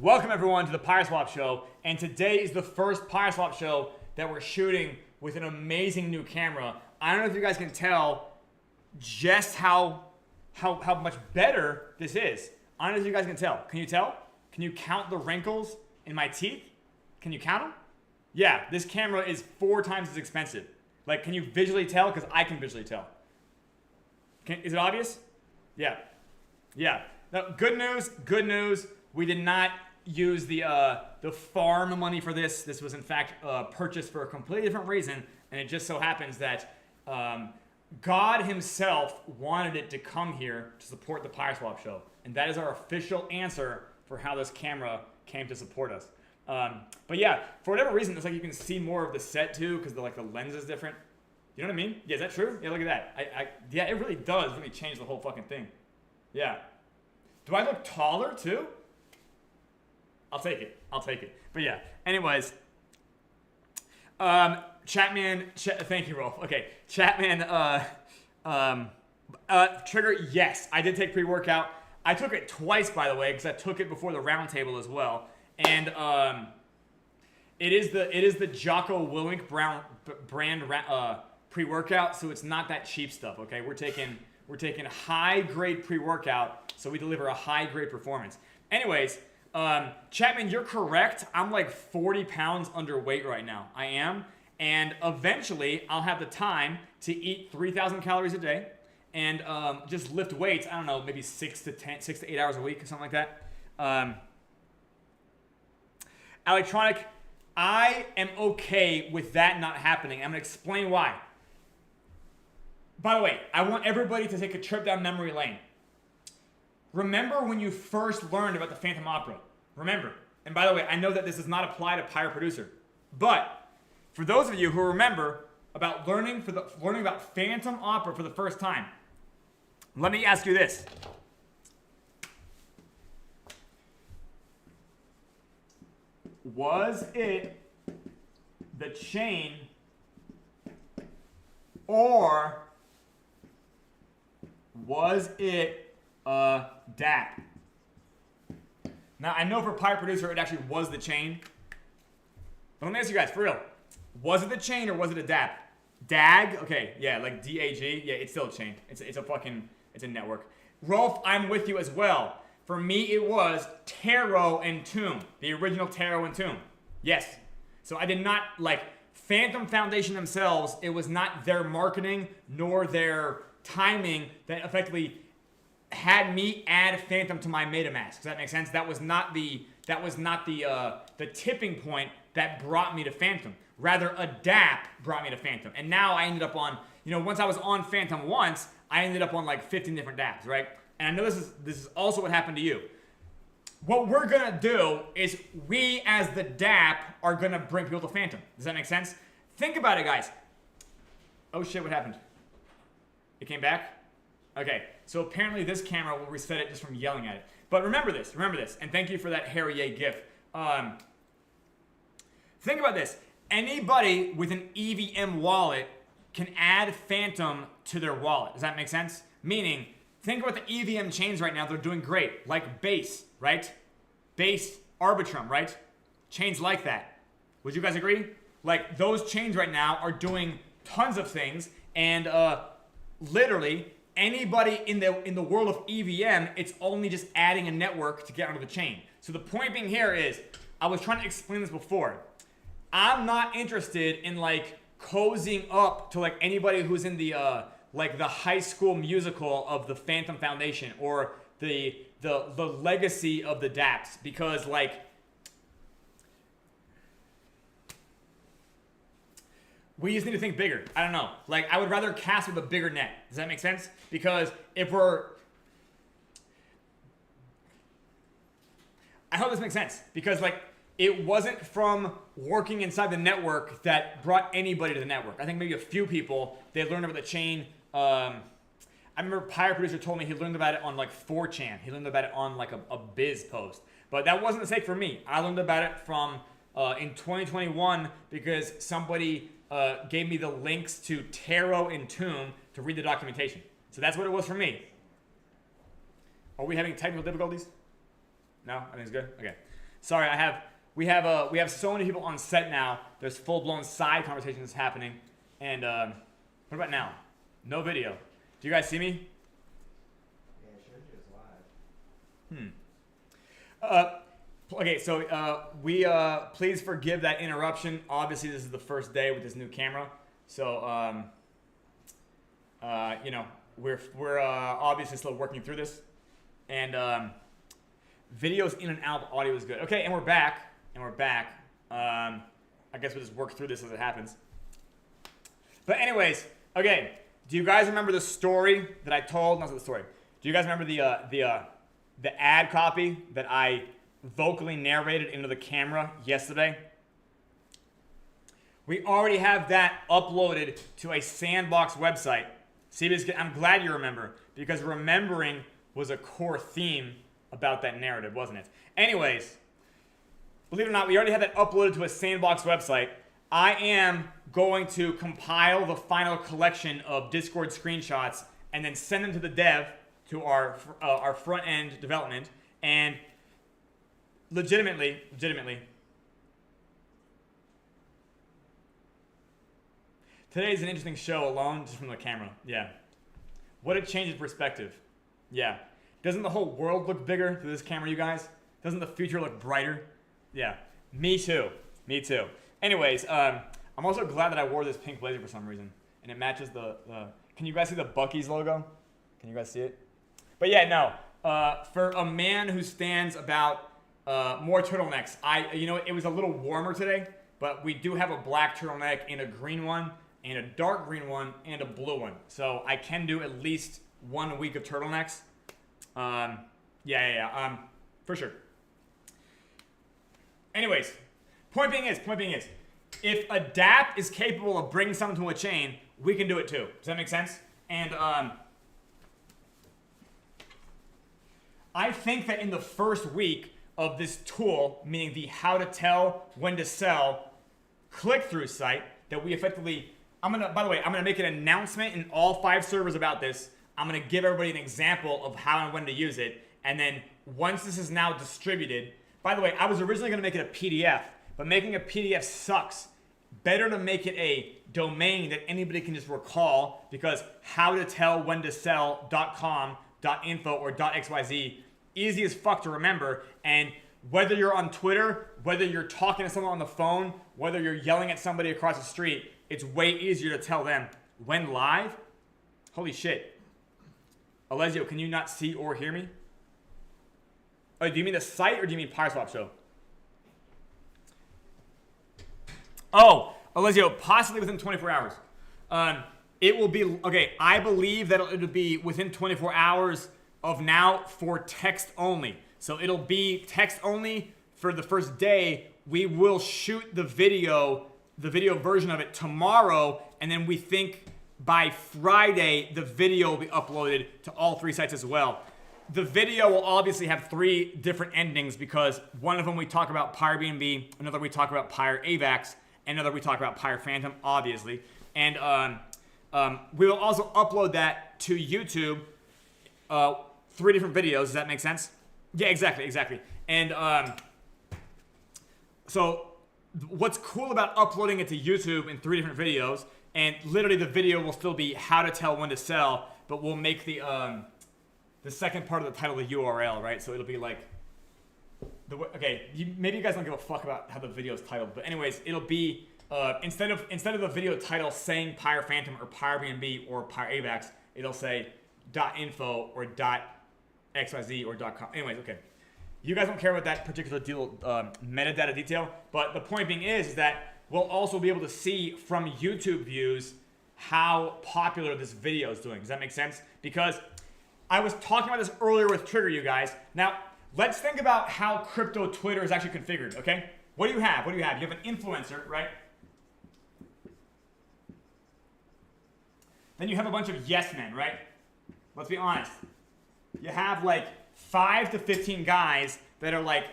Welcome everyone to the PYRESWAP show, and today is the first PYRESWAP show that we're shooting with an amazing new camera. I don't know if you guys can tell just how much better this is. I don't know if you guys can tell. Can you tell? Can you count the wrinkles in my teeth? Can you count them? Yeah, this camera is 4 times as expensive. Like, can you visually tell? Because I can visually tell. Is it obvious? Yeah. Yeah. Now, good news. We did not use the farm money for this. This was in fact purchased for a completely different reason, and it just so happens that God himself wanted it to come here to support the PYRESWAP show, and that is our official answer for how this camera came to support us. But yeah, for whatever reason, it's like you can see more of the set too, because the lens is different. You know what I mean? Yeah, is that true? Yeah, look at that. Yeah, it really does really change the whole fucking thing. Yeah. Do I look taller too? I'll take it. But yeah, anyways. Chatman, thank you, Rolf. Okay, Chatman, Trigger, yes, I did take pre-workout. I took it twice, by the way, because I took it before the roundtable as well. And it is the Jocko Willink brand pre-workout, so it's not that cheap stuff. Okay, we're taking high-grade pre-workout, so we deliver a high-grade performance. Anyways, Chapman, you're correct. I'm like 40 pounds underweight right now. I am. And eventually, I'll have the time to eat 3,000 calories a day and just lift weights, I don't know, maybe 6 to 8 hours a week or something like that. Electronic, I am okay with that not happening. I'm going to explain why. By the way, I want everybody to take a trip down memory lane. Remember when you first learned about the Phantom Opera? Remember. And by the way, I know that this does not apply to Pyre Producer. But for those of you who remember about learning about Phantom Opera for the first time, let me ask you this. Was it the chain or was it DAP? Now, I know for Pyre Producer, it actually was the chain. But let me ask you guys, for real. Was it the chain or was it a DAP? DAG? Okay, yeah, like D-A-G. Yeah, it's still a chain. It's a network. Rolf, I'm with you as well. For me, it was Tarot and Tomb. The original Tarot and Tomb. Yes. So I did not, like, Phantom Foundation themselves, it was not their marketing nor their timing that effectively had me add Phantom to my MetaMask. Does that make sense? That was not the tipping point that brought me to Phantom. Rather, a DAP brought me to Phantom. And now I ended up on, once I was on Phantom once, I ended up on like 15 different DAPs, right? And I know this is also what happened to you. What we're gonna do is we as the DAP are gonna bring people to Phantom. Does that make sense? Think about it, guys. Oh shit, what happened? It came back? Okay, so apparently this camera will reset it just from yelling at it. But remember this, and thank you for that Harry Ye gif. Think about this. Anybody with an EVM wallet can add Phantom to their wallet. Does that make sense? Meaning, think about the EVM chains right now. They're doing great. Like Base, right? Base, Arbitrum, right? Chains like that. Would you guys agree? Like, those chains right now are doing tons of things. And literally, anybody in the world of EVM, it's only just adding a network to get onto the chain. So the point being here is, I was trying to explain this before. I'm not interested in like cozying up to like anybody who's in the like the High School Musical of the Phantom Foundation or the legacy of the DAPs, because like we just need to think bigger. I don't know. Like, I would rather cast with a bigger net. Does that make sense? Because if we're... I hope this makes sense. Because, like, it wasn't from working inside the network that brought anybody to the network. I think maybe a few people, they learned about the chain. I remember Pyre Producer told me he learned about it on, like, 4chan. He learned about it on, like, a biz post. But that wasn't the sake for me. I learned about it from... in 2021 because somebody... gave me the links to Tarot and Tomb to read the documentation. So that's what it was for me. Are we having technical difficulties? No? Everything's good? Okay. Sorry, we have so many people on set now. There's full-blown side conversations happening. And what about now? No video. Do you guys see me? Yeah, it shows you as live. Okay, so please forgive that interruption. Obviously, this is the first day with this new camera, so you know, we're obviously still working through this, and videos in and out, audio is good. Okay, and we're back. I guess we'll just work through this as it happens. But anyways, okay. Do you guys remember the story that I told? Not the story. Do you guys remember the ad copy that I vocally narrated into the camera yesterday? We already have that uploaded to a Sandbox website. See, I'm glad you remember, because remembering was a core theme about that narrative, wasn't it? Anyways, believe it or not, we already have that uploaded to a Sandbox website. I am going to compile the final collection of Discord screenshots and then send them to the dev, to our front end development, and legitimately, today's an interesting show alone, just from the camera. Yeah. What a change in perspective. Yeah. Doesn't the whole world look bigger through this camera, you guys? Doesn't the future look brighter? Yeah. Me too. Anyways, I'm also glad that I wore this pink blazer for some reason, and it matches the can you guys see the Buc-ee's logo? Can you guys see it? But yeah, no. For a man who stands about more turtlenecks, it was a little warmer today, but we do have a black turtleneck and a green one, and a dark green one, and a blue one. So I can do at least 1 week of turtlenecks. For sure. Anyways, point being is, if Adapt is capable of bringing something to a chain, we can do it too. Does that make sense? And I think that in the first week of this tool, meaning the how to tell when to sell click-through site, that we effectively, by the way, I'm gonna make an announcement in all 5 servers about this. I'm gonna give everybody an example of how and when to use it. And then once this is now distributed, by the way, I was originally gonna make it a PDF, but making a PDF sucks. Better to make it a domain that anybody can just recall, because howtotellwhentosell.com, .info, or .xyz, easy as fuck to remember. And whether you're on Twitter, whether you're talking to someone on the phone, whether you're yelling at somebody across the street, it's way easier to tell them when live. Holy shit. Alessio, can you not see or hear me? Oh, do you mean the site or do you mean PYRESWAP show? Oh, Alessio, possibly within 24 hours. It will be, okay, I believe that it'll be within 24 hours of now for text only. So it'll be text only for the first day. We will shoot the video version of it tomorrow, and then we think by Friday the video will be uploaded to all 3 sites as well. The video will obviously have 3 different endings, because one of them we talk about PyreBnB, another we talk about PyreAVAX, another we talk about PyrePhantom, obviously. And we will also upload that to YouTube, 3 different videos. Does that make sense? Yeah, exactly. And so what's cool about uploading it to YouTube in 3 different videos, and literally the video will still be how to tell when to sell, but we'll make the second part of the title the URL, right? So it'll be like, maybe you guys don't give a fuck about how the video is titled, but anyways, it'll be instead of the video title saying PyrePhantom or PyreBnB or PyreAVAX, it'll say .info or .xyz or .com. Anyways, okay. You guys don't care about that particular metadata detail, but the point being is that we'll also be able to see from YouTube views how popular this video is doing. Does that make sense? Because I was talking about this earlier with Trigger, you guys. Now, let's think about how crypto Twitter is actually configured, okay? What do you have? You have an influencer, right? Then you have a bunch of yes men, right? Let's be honest. You have like 5 to 15 guys that are like,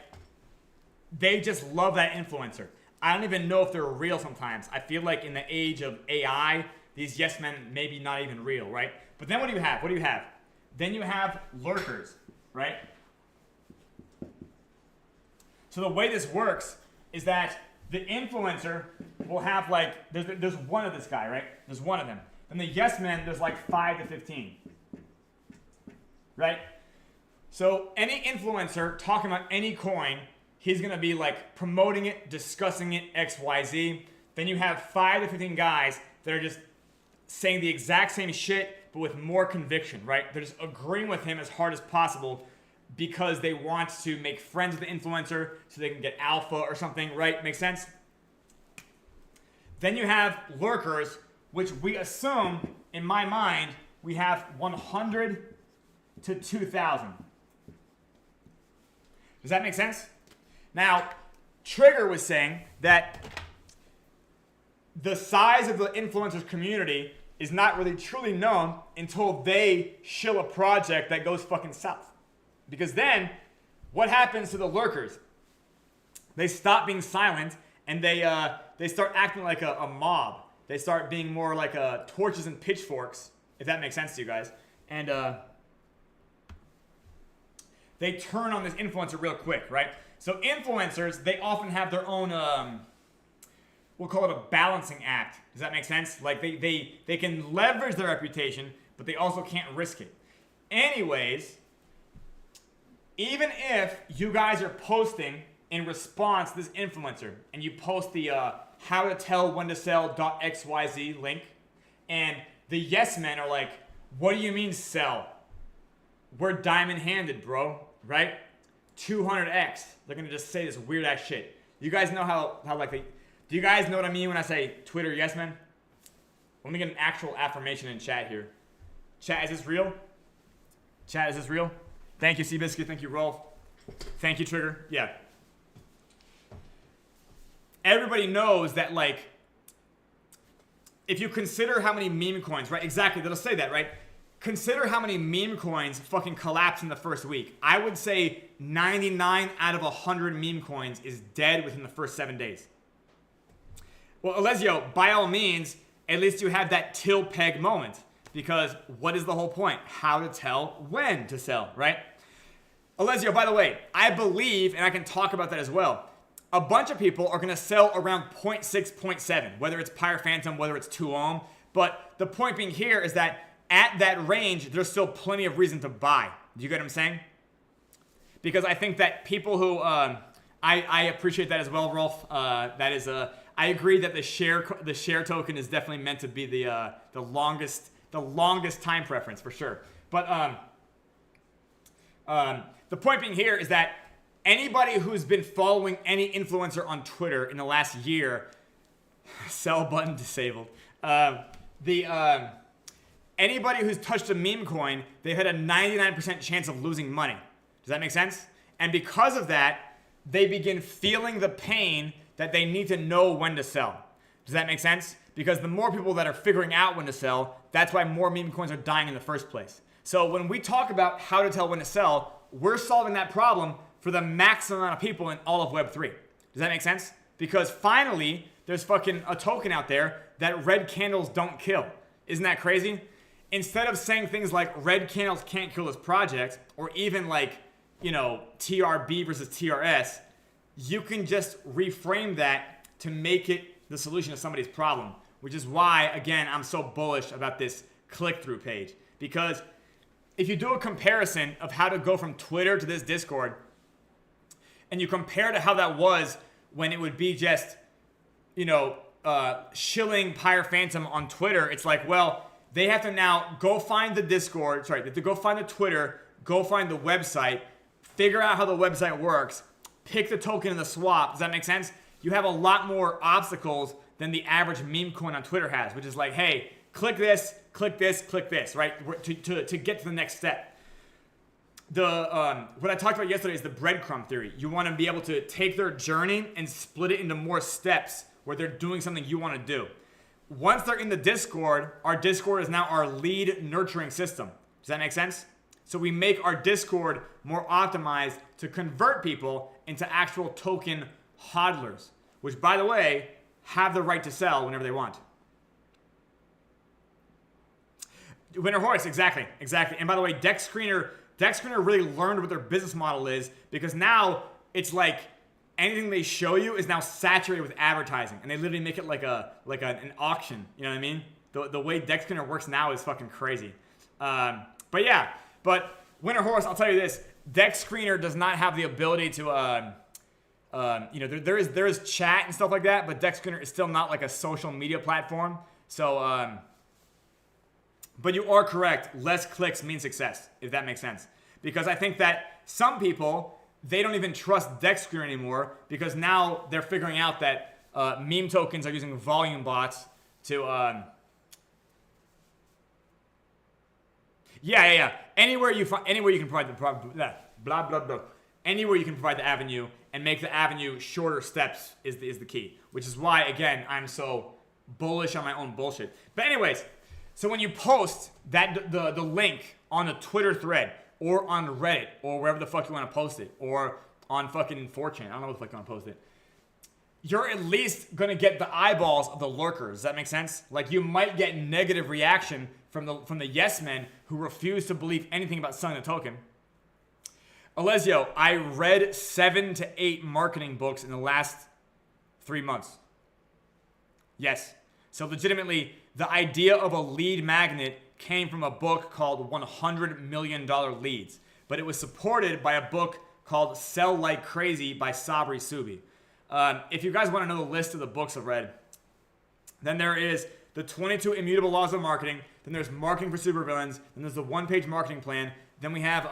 they just love that influencer. I don't even know if they're real sometimes. I feel like in the age of AI, these yes men maybe not even real, right? But then what do you have? Then you have lurkers, right? So the way this works is that the influencer will have like, there's one of this guy, right? There's one of them. And the yes men, there's like 5 to 15. Right? So any influencer talking about any coin, he's going to be like promoting it, discussing it, X, Y, Z. Then you have 5 to 15 guys that are just saying the exact same shit, but with more conviction, right? They're just agreeing with him as hard as possible because they want to make friends with the influencer so they can get alpha or something, right? Makes sense? Then you have lurkers, which we assume, in my mind, we have 100 to 2,000. Does that make sense? Now, Trigger was saying that the size of the influencers community is not really truly known until they shill a project that goes fucking south. Because then, what happens to the lurkers? They stop being silent and they start acting like a mob. They start being more like torches and pitchforks, if that makes sense to you guys. And they turn on this influencer real quick, right? So influencers, they often have their own, we'll call it a balancing act. Does that make sense? Like they can leverage their reputation, but they also can't risk it. Anyways, even if you guys are posting in response to this influencer, and you post the how to tell when to sell.xyz link, and the yes men are like, what do you mean sell? We're diamond handed, bro, right? 200x. They're gonna just say this weird ass shit. You guys know how like do you guys know what I mean when I say Twitter yes men? Let me get an actual affirmation in chat here. Chat, is this real? Chat, is this real? Thank you, Seabiscuit. Thank you, Rolf. Thank you, Trigger. Yeah. Everybody knows that, like, if you consider how many meme coins, right? Exactly, they'll say that, right? Consider how many meme coins fucking collapsed in the first week. I would say 99 out of 100 meme coins is dead within the first 7 days. Well, Alessio, by all means, at least you have that till peg moment. Because what is the whole point? How to tell when to sell, right? Alessio, by the way, I believe, and I can talk about that as well, a bunch of people are going to sell around 0.6, 0.7, whether it's Pyre Phantom, whether it's 2 ohm. But the point being here is that at that range, there's still plenty of reason to buy. Do you get what I'm saying? Because I think that people who, I appreciate that as well, Rolf. That is, I agree that the share token is definitely meant to be the longest time preference for sure. But the point being here is that anybody who's been following any influencer on Twitter in the last year, sell button disabled. Anybody who's touched a meme coin, they've had a 99% chance of losing money. Does that make sense? And because of that, they begin feeling the pain that they need to know when to sell. Does that make sense? Because the more people that are figuring out when to sell, that's why more meme coins are dying in the first place. So when we talk about how to tell when to sell, we're solving that problem for the maximum amount of people in all of Web3. Does that make sense? Because finally, there's fucking a token out there that red candles don't kill. Isn't that crazy? Instead of saying things like red candles can't kill this project, or even like, you know, TRB versus TRS, you can just reframe that to make it the solution to somebody's problem, which is why, again, I'm so bullish about this click-through page. Because if you do a comparison of how to go from Twitter to this Discord, and you compare to how that was when it would be just, you know, shilling Pyre Phantom on Twitter, it's like, well, they have to now go find the Discord, they have to go find the Twitter, go find the website, figure out how the website works, pick the token in the swap. Does that make sense? You have a lot more obstacles than the average meme coin on Twitter has, which is like, hey, click this, click this, click this, right? To get to the next step. What I talked about yesterday is the breadcrumb theory. You want to be able to take their journey and split it into more steps where they're doing something you want to do. Once they're in the Discord, our Discord is now our lead nurturing system. Does that make sense? So we make our Discord more optimized to convert people into actual token hodlers, which, by the way, have the right to sell whenever they want. Winter Horse, exactly. And by the way, Deck Screener really learned what their business model is, because now it's like anything they show you is now saturated with advertising, and they literally make it like an auction. You know what I mean? The way Deck Screener works now is fucking crazy. But yeah, but winner horse, I'll tell you this: Deck Screener does not have the ability to, there is chat and stuff like that, but Deck Screener is still not like a social media platform. So, but you are correct. Less clicks mean success, if that makes sense. Because I think that some people, they don't even trust Deck Screener anymore because now they're figuring out that meme tokens are using volume bots to. Yeah. Anywhere you can provide anywhere you can provide the avenue and make the avenue shorter steps is the key. Which is why, again, I'm so bullish on my own bullshit. But anyways, so when you post that the link on a Twitter thread or on Reddit or wherever the fuck you want to post it, or on fucking 4chan, I don't know what the fuck you want to post it, you're at least going to get the eyeballs of the lurkers. Does that make sense? Like, you might get negative reaction from the yes men who refuse to believe anything about selling the token. Alessio, I read 7 to 8 marketing books in the last 3 months. Yes. So legitimately, the idea of a lead magnet came from a book called $100 Million Leads. But it was supported by a book called Sell Like Crazy by Sabri Subi. If you guys want to know the list of the books I've read, then there is the 22 Immutable Laws of Marketing. Then there's Marketing for Supervillains. Then there's the one-page marketing plan. Then we have,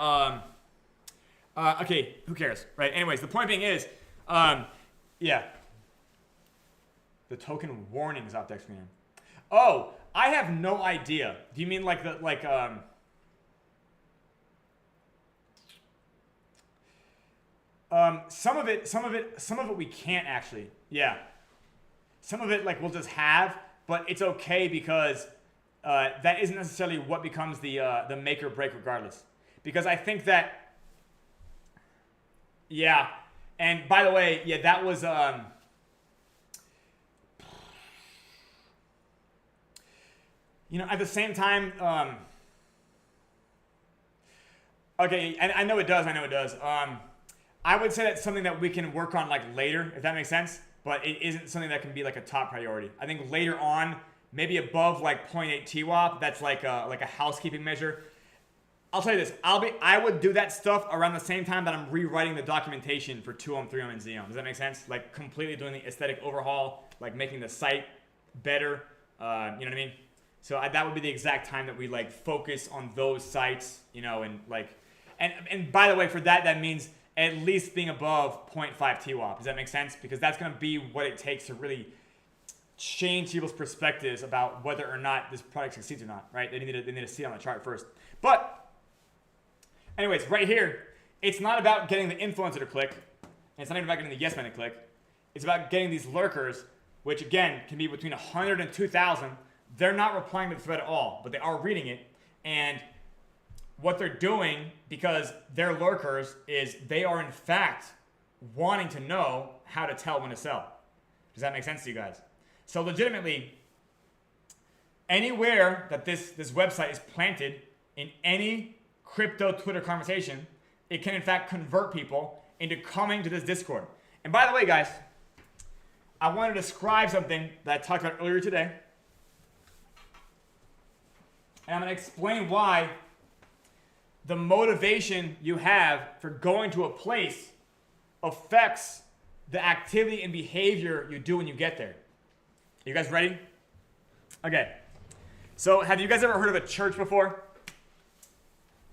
okay, who cares, right? Anyways, the point being is, yeah. The token warnings out there, screen. Oh, I have no idea. Do you mean like some of it we can't actually. Yeah. Some of it like we'll just have, but it's okay because that isn't necessarily what becomes the make or break regardless. Because I think that, yeah. And by the way, yeah, that was at the same time, okay, and I know it does. I would say that's something that we can work on like later, if that makes sense. But it isn't something that can be like a top priority. I think later on, maybe above like 0.8 TWAP, that's like a housekeeping measure. I'll tell you this: I would do that stuff around the same time that I'm rewriting the documentation for 2Ohm, 3Ohm, and Xeon. Does that make sense? Like completely doing the aesthetic overhaul, like making the site better. You know what I mean? So that would be the exact time that we like focus on those sites, and like, and by the way, for that means at least being above 0.5 TWAP. Does that make sense? Because that's going to be what it takes to really change people's perspectives about whether or not this product succeeds or not, right? They need to see it on the chart first. But anyways, right here, it's not about getting the influencer to click. And it's not even about getting the yes man to click. It's about getting these lurkers, which again can be between 100 and 2,000. They're not replying to the thread at all, but they are reading it. And what they're doing, because they're lurkers, is they are in fact wanting to know how to tell when to sell. Does that make sense to you guys? So legitimately, anywhere that this website is planted in any crypto Twitter conversation, it can in fact convert people into coming to this Discord. And by the way, guys, I want to describe something that I talked about earlier today. And I'm going to explain why the motivation you have for going to a place affects the activity and behavior you do when you get there. You guys ready? Okay. So have you guys ever heard of a church before?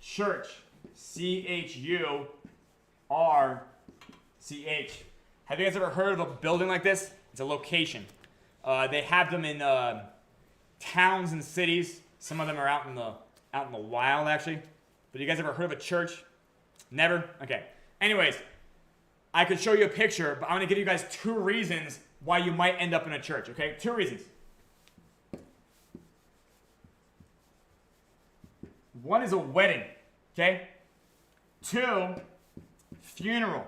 Church. C-H-U-R-C-H. Have you guys ever heard of a building like this? It's a location. They have them in towns and cities. Some of them are out in the wild, actually. But you guys ever heard of a church? Never? Okay. Anyways, I could show you a picture, but I'm going to give you guys 2 reasons why you might end up in a church, okay? 2 reasons. One is a wedding, okay? 2, funeral.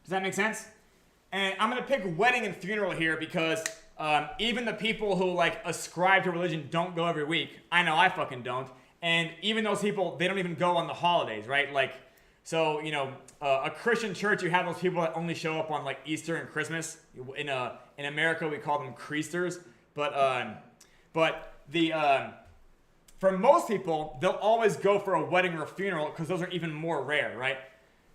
Does that make sense? And I'm going to pick wedding and funeral here because even the people who like ascribe to religion don't go every week. I know I fucking don't. And even those people, they don't even go on the holidays, right? Like, So, you know, a Christian church, you have those people that only show up on like Easter and Christmas. In America, we call them creasters. But for most people, they'll always go for a wedding or a funeral because those are even more rare, right?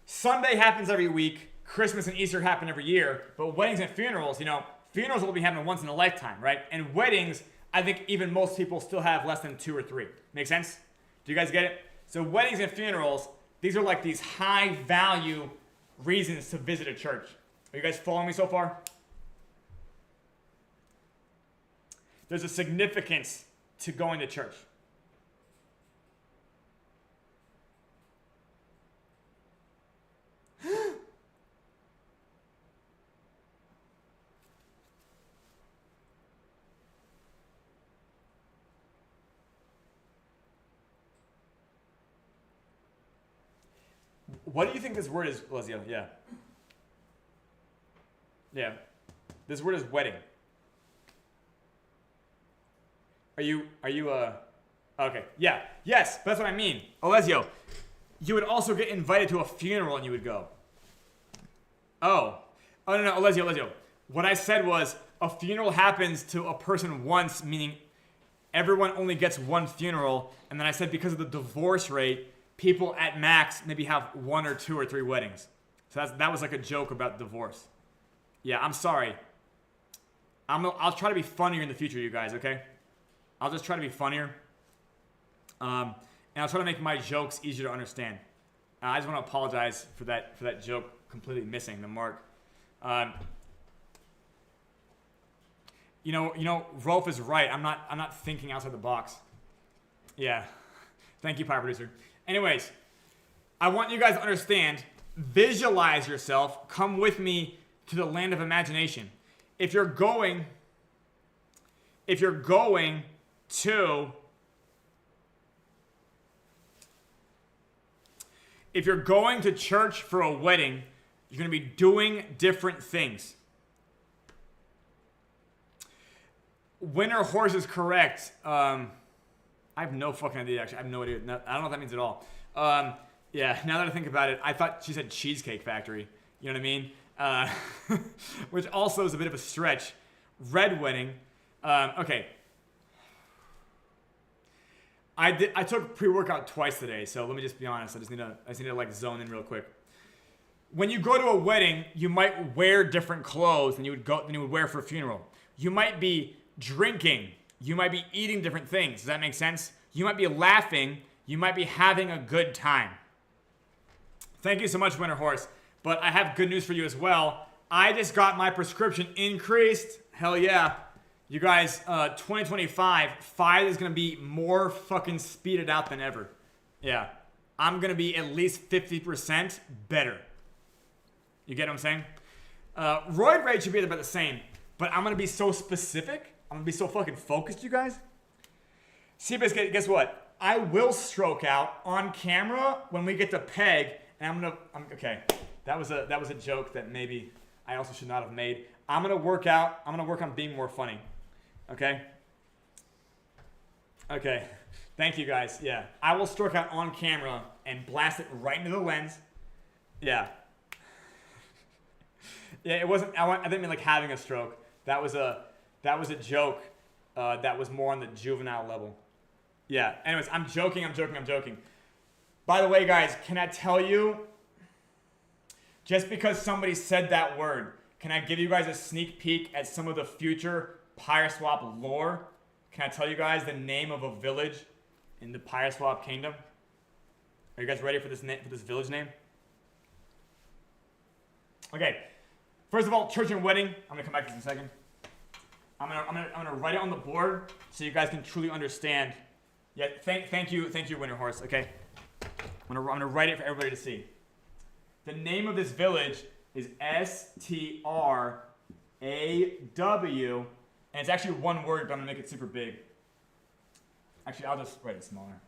Sunday happens every week. Christmas and Easter happen every year. But weddings and funerals, you know, funerals will be happening once in a lifetime, right? And weddings, I think even most people still have less than 2 or 3. Make sense? Do you guys get it? So weddings and funerals, these are like these high value reasons to visit a church. Are you guys following me so far? There's a significance to going to church. What do you think this word is, Leslie? Yeah. Yeah. This word is wedding. Are you, okay. Yeah. Yes, that's what I mean. Alessio, you would also get invited to a funeral and you would go. Oh, no, Alessio. What I said was a funeral happens to a person once, meaning everyone only gets one funeral. And then I said because of the divorce rate, people at max maybe have 1 or 2 or 3 weddings. So that was like a joke about divorce. Yeah, I'm sorry. I'll try to be funnier in the future, you guys, okay? I'll just try to be funnier. And I'll try to make my jokes easier to understand. I just want to apologize for that joke completely missing the mark. You know, Rolf is right. I'm not thinking outside the box. Yeah. Thank you, Power Producer. Anyways, I want you guys to understand, visualize yourself, come with me to the land of imagination. If you're going to church for a wedding, you're going to be doing different things. Winner Horse is correct. I have no fucking idea, actually. I have no idea. I don't know what that means at all. Yeah, now that I think about it, I thought she said Cheesecake Factory. You know what I mean? Which also is a bit of a stretch. Red wedding. Okay. I took pre-workout twice today, so let me just be honest. I just need to like zone in real quick. When you go to a wedding, you might wear different clothes than you would wear for a funeral. You might be drinking. You might be eating different things. Does that make sense? You might be laughing. You might be having a good time. Thank you so much, Winter Horse. But I have good news for you as well. I just got my prescription increased. Hell yeah. You guys, 2025, Fight is going to be more fucking speeded out than ever. Yeah. I'm going to be at least 50% better. You get what I'm saying? Roid rate should be about the same. But I'm going to be so specific. I'm going to be so fucking focused, you guys. Seabiscuit, guess what? I will stroke out on camera when we get to Peg. And okay. That was a joke that maybe I also should not have made. I'm going to work out. I'm going to work on being more funny. Okay? Okay. Thank you, guys. Yeah. I will stroke out on camera and blast it right into the lens. Yeah. Yeah, it wasn't, I didn't mean like having a stroke. That was a joke that was more on the juvenile level. Yeah. Anyways, I'm joking. By the way, guys, can I tell you, just because somebody said that word, can I give you guys a sneak peek at some of the future PYRESWAP lore? Can I tell you guys the name of a village in the PYRESWAP kingdom? Are you guys ready for this village name? Okay. First of all, church and wedding. I'm gonna come back to this in a second. I'm gonna write it on the board so you guys can truly understand. Yeah, thank you, Winter Horse. Okay, I'm gonna write it for everybody to see. The name of this village is STRAW, and it's actually one word, but I'm gonna make it super big. Actually, I'll just write it smaller.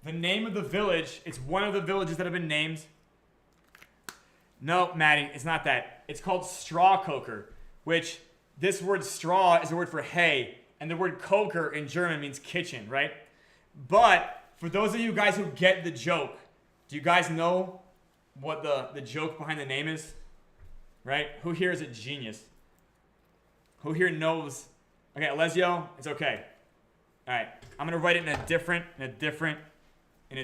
The name of the village, it's one of the villages that have been named. No, Maddie, it's not that. It's called Straw Coker, which this word straw is the word for hay, and the word Koker in German means kitchen, right? But for those of you guys who get the joke, do you guys know what the joke behind the name is? Right? Who here is a genius? Who here knows? Okay, Alessio, it's okay. All right, I'm gonna write it in a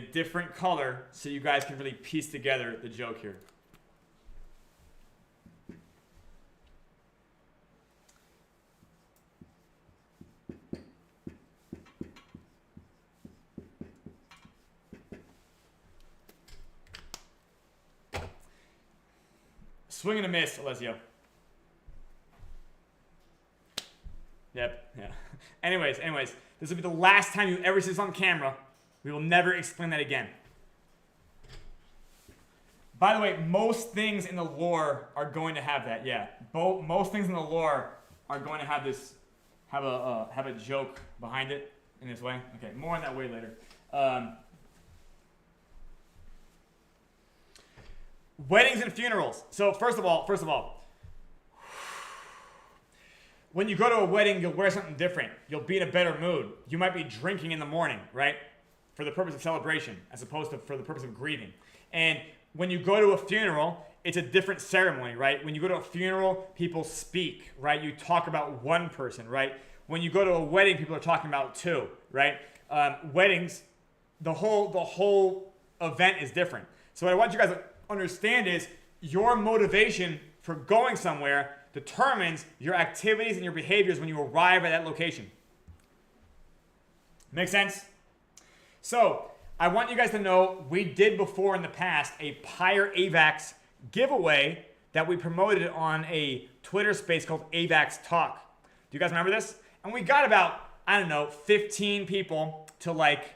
different color so you guys can really piece together the joke here. Swing and a miss, Alessio. Yep, yeah. Anyways, this will be the last time you ever see this on camera. We will never explain that again. By the way, most things in the lore are going to have that, yeah. Most things in the lore are going to have this, have a joke behind it in this way. Okay, more on that way later. Weddings and funerals. So first of all, when you go to a wedding, you'll wear something different. You'll be in a better mood. You might be drinking in the morning, right? For the purpose of celebration, as opposed to for the purpose of grieving. And when you go to a funeral, it's a different ceremony, right? When you go to a funeral, people speak, right? You talk about one person, right? When you go to a wedding, people are talking about two, right? Weddings, the whole event is different. So what I want you guys to understand is your motivation for going somewhere determines your activities and your behaviors when you arrive at that location. Make sense? So I want you guys to know we did before in the past a PYRESWAP giveaway that we promoted on a Twitter space called AVAX Talk. Do you guys remember this? And we got about, I don't know, 15 people to like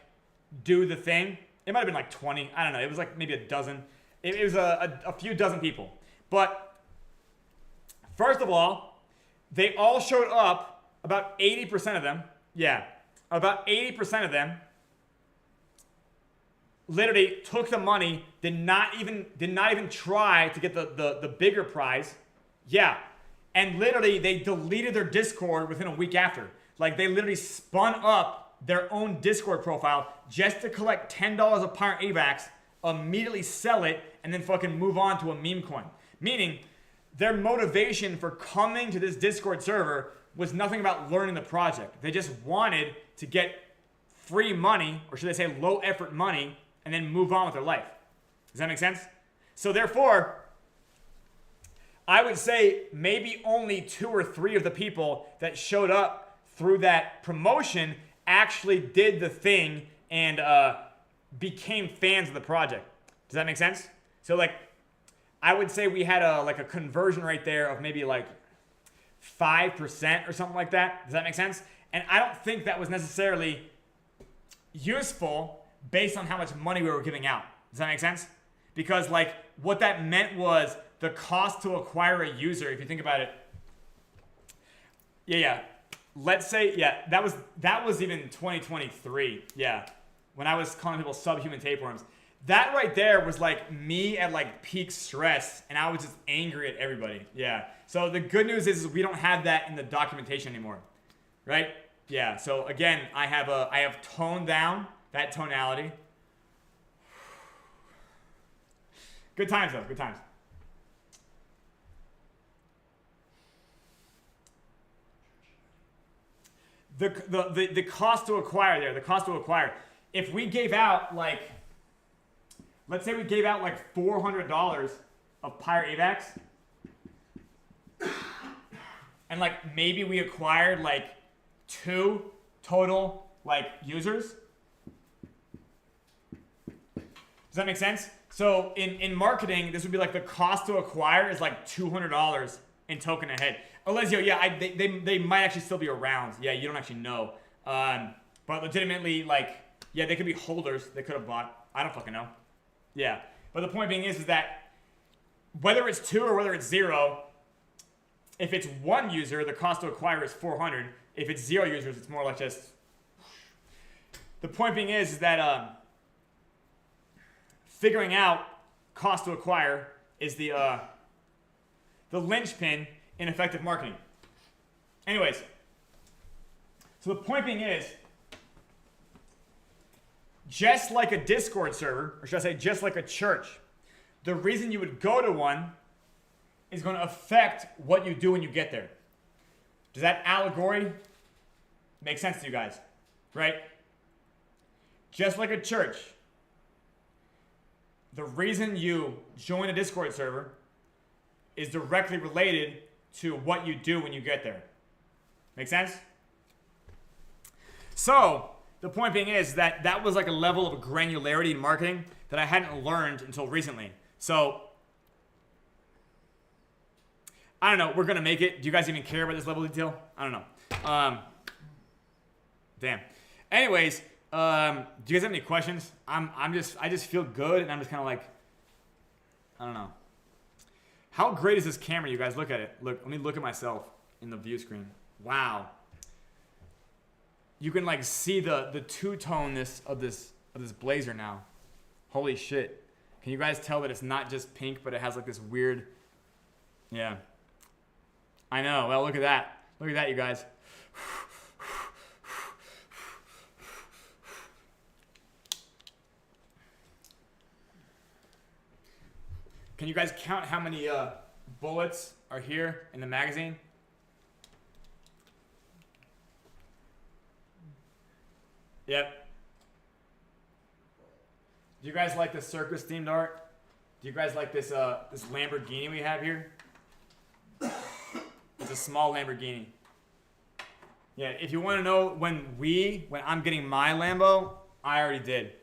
do the thing. It might have been like 20. I don't know. It was like maybe a dozen. It was a few dozen people. But first of all, they all showed up, about 80% of them. Yeah, about 80% of them literally took the money, did not even try to get the bigger prize. Yeah, and literally they deleted their Discord within a week after. Like they literally spun up their own Discord profile just to collect $10 of PYRESWAP, immediately sell it, and then fucking move on to a meme coin. Meaning, their motivation for coming to this Discord server was nothing about learning the project. They just wanted to get free money, or should I say low effort money, and then move on with their life. Does that make sense? So therefore, I would say maybe only 2 or 3 of the people that showed up through that promotion actually did the thing and became fans of the project. Does that make sense? So like, I would say we had a conversion rate there of maybe like 5% or something like that. Does that make sense? And I don't think that was necessarily useful based on how much money we were giving out. Does that make sense? Because like what that meant was the cost to acquire a user, if you think about it. Yeah. Let's say, that was even 2023. Yeah. When I was calling people subhuman tapeworms. That right there was like me at like peak stress, and I was just angry at everybody. Yeah. So the good news is we don't have that in the documentation anymore, right? Yeah. So again, I have toned down that tonality. Good times though. Good times. The cost to acquire there. The cost to acquire. If we gave out like, let's say we gave out like $400 of PYRESWAP, and like maybe we acquired like 2 total like users. Does that make sense? So in marketing, this would be like the cost to acquire is like $200 in token ahead. Alessio, yeah, they might actually still be around. Yeah, you don't actually know. But legitimately, like, yeah, they could be holders. They could have bought. I don't fucking know. Yeah. But the point being is that whether it's 2 or whether it's 0, if it's 1 user, the cost to acquire is 400. If it's 0 users, it's more like just. The point being is that figuring out cost to acquire is the linchpin ineffective marketing. Anyways, so the point being is, just like a Discord server, or should I say just like a church, the reason you would go to one is going to affect what you do when you get there. Does that allegory make sense to you guys? Right? Just like a church, the reason you join a Discord server is directly related to what you do when you get there. Make sense? So, the point being is that that was like a level of granularity in marketing that I hadn't learned until recently. So, I don't know. We're going to make it. Do you guys even care about this level of detail? I don't know. Damn. Anyways, do you guys have any questions? I just feel good, and I'm just kind of like, I don't know. How great is this camera? You guys look at it. Look, let me look at myself in the view screen. Wow. You can like see the two-toneness of this blazer now. Holy shit. Can you guys tell that it's not just pink, but it has like this weird, yeah. I know. Well, look at that. Look at that, you guys. Can you guys count how many bullets are here in the magazine? Yep. Do you guys like the circus themed art? Do you guys like this this Lamborghini we have here? It's a small Lamborghini. Yeah, if you want to know when I'm getting my Lambo, I already did.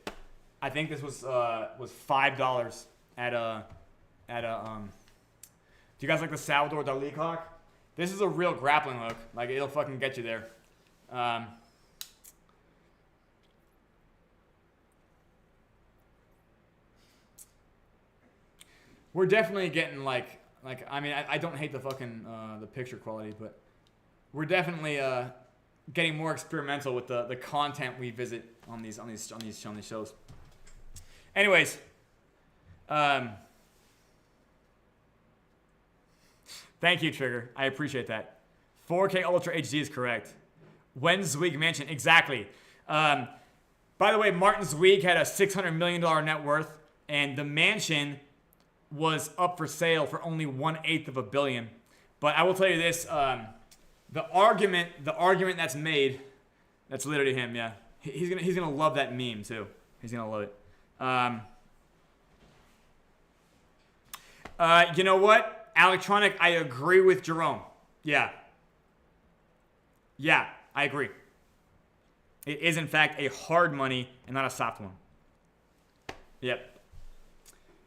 I think this was $5 at a do you guys like the Salvador Dali clock? This is a real grappling hook. Like, it'll fucking get you there. We're definitely getting like I mean, I don't hate the fucking the picture quality, but we're definitely getting more experimental with the content we visit on these shows. Anyways, thank you, Trigger. I appreciate that. 4K Ultra HD is correct. When Zweig mentioned exactly. By the way, Martin Zweig had a $600 million net worth, and the mansion was up for sale for only 1/8 of a billion. But I will tell you this: the argument that's made, that's literally him. Yeah, he's gonna love that meme too. He's gonna love it. You know what, Electronic? I agree with Jerome. Yeah, I agree. It is in fact a hard money and not a soft one. Yep.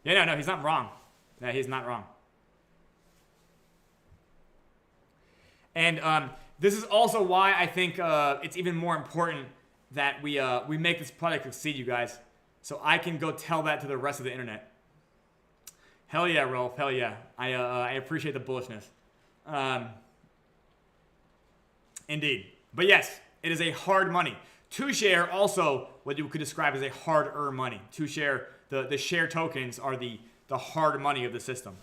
Yeah, no, he's not wrong. No, he's not wrong. And this is also why I think it's even more important that we make this product succeed, you guys, so I can go tell that to the rest of the internet. Hell yeah, Rolf. Hell yeah. I appreciate the bullishness. Indeed. But yes, it is a hard money. To share also what you could describe as a harder money. To share, the share tokens are the hard money of the system.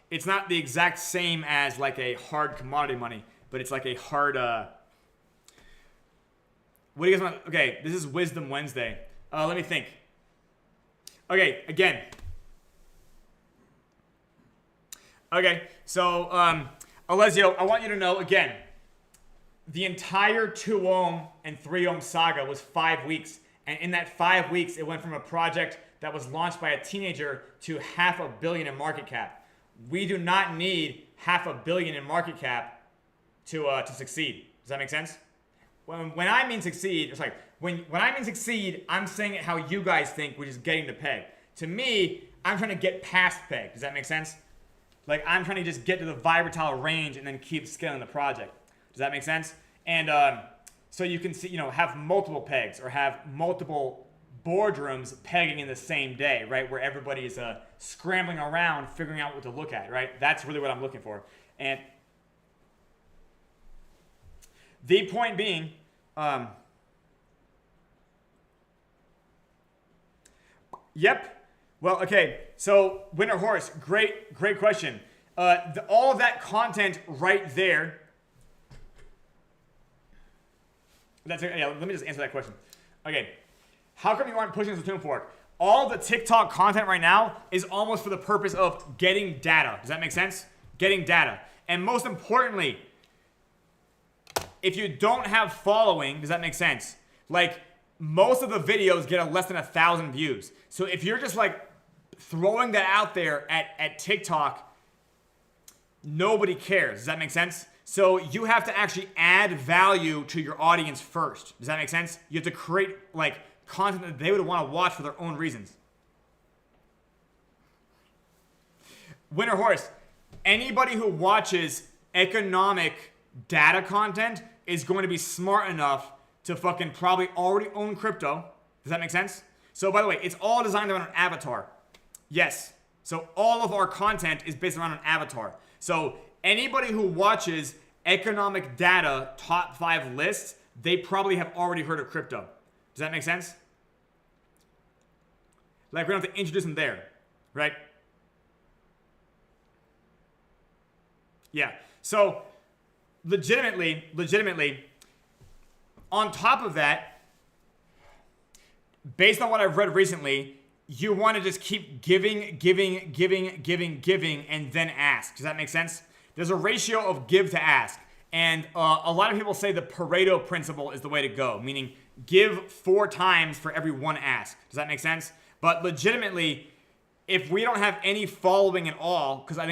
It's not the exact same as like a hard commodity money, but it's like a hard, what do you guys want? Okay, this is Wisdom Wednesday. Let me think. Okay, again. Okay, so, Alessio, I want you to know, again, the entire 2 ohm and 3 ohm saga was 5 weeks. And in that 5 weeks, it went from a project that was launched by a teenager to $500 million in market cap. We do not need $500 million in market cap to succeed. Does that make sense? When I mean succeed, sorry, when I mean succeed, I'm saying it how you guys think, which is getting to peg. To me, I'm trying to get past peg. Does that make sense? Like, I'm trying to just get to the vibratile range and then keep scaling the project. Does that make sense? And so you can see, have multiple pegs or have multiple boardrooms pegging in the same day, right? Where everybody is scrambling around, figuring out what to look at, right? That's really what I'm looking for. And the point being, yep. Well, okay. So Winter Horse, great question. all of that content right there. Let me just answer that question. Okay, how come you aren't pushing this to TuneFork? All the TikTok content right now is almost for the purpose of getting data. Does that make sense? Getting data. And most importantly, if you don't have following, does that make sense? Like, most of the videos get less than 1,000 views. So if you're just like throwing that out there at TikTok, nobody cares. Does that make sense? So you have to actually add value to your audience first. Does that make sense? You have to create like content that they would want to watch for their own reasons. Winner Horse, anybody who watches economic data content is going to be smart enough to fucking probably already own crypto. Does that make sense? So by the way, it's all designed around an avatar. Yes. So all of our content is based around an avatar. So anybody who watches economic data top 5 lists, they probably have already heard of crypto. Does that make sense? Like, we don't have to introduce them there, right? Yeah. So legitimately, on top of that, based on what I've read recently, you want to just keep giving, and then ask. Does that make sense? There's a ratio of give to ask. And a lot of people say the Pareto principle is the way to go, meaning give 4 times for every 1 ask. Does that make sense? But legitimately, if we don't have any following at all, because I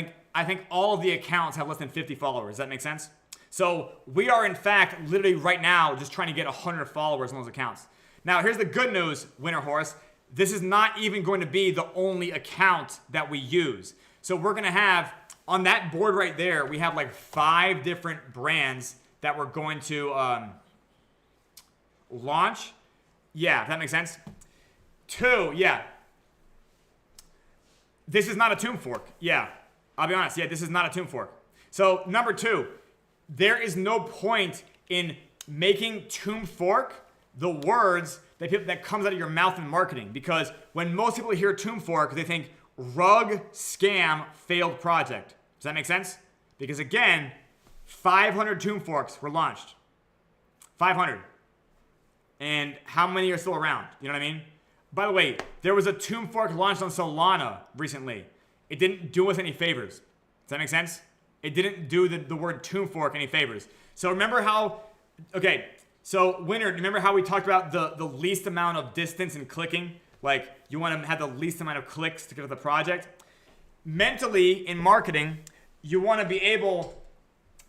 think all of the accounts have less than 50 followers. Does that make sense? So we are, in fact, literally right now just trying to get 100 followers on those accounts. Now, here's the good news, Winner Horse. This is not even going to be the only account that we use. So we're going to have, on that board right there, we have like 5 different brands that we're going to launch. Yeah, that makes sense. 2, yeah. This is not a TuneFork. Yeah, I'll be honest. Yeah, this is not a TuneFork. So number 2, there is no point in making TuneFork the words that comes out of your mouth in marketing, because when most people hear TuneFork, they think rug, scam, failed project. Does that make sense? Because again, 500 TuneForks were launched. 500. And how many are still around? You know what I mean? By the way, there was a TuneFork launched on Solana recently. It didn't do us any favors. Does that make sense? It didn't do the word TuneFork any favors. So remember how, okay, so Winner, remember how we talked about the least amount of distance in clicking? Like, you want to have the least amount of clicks to get to the project? Mentally, in marketing, you want to be able,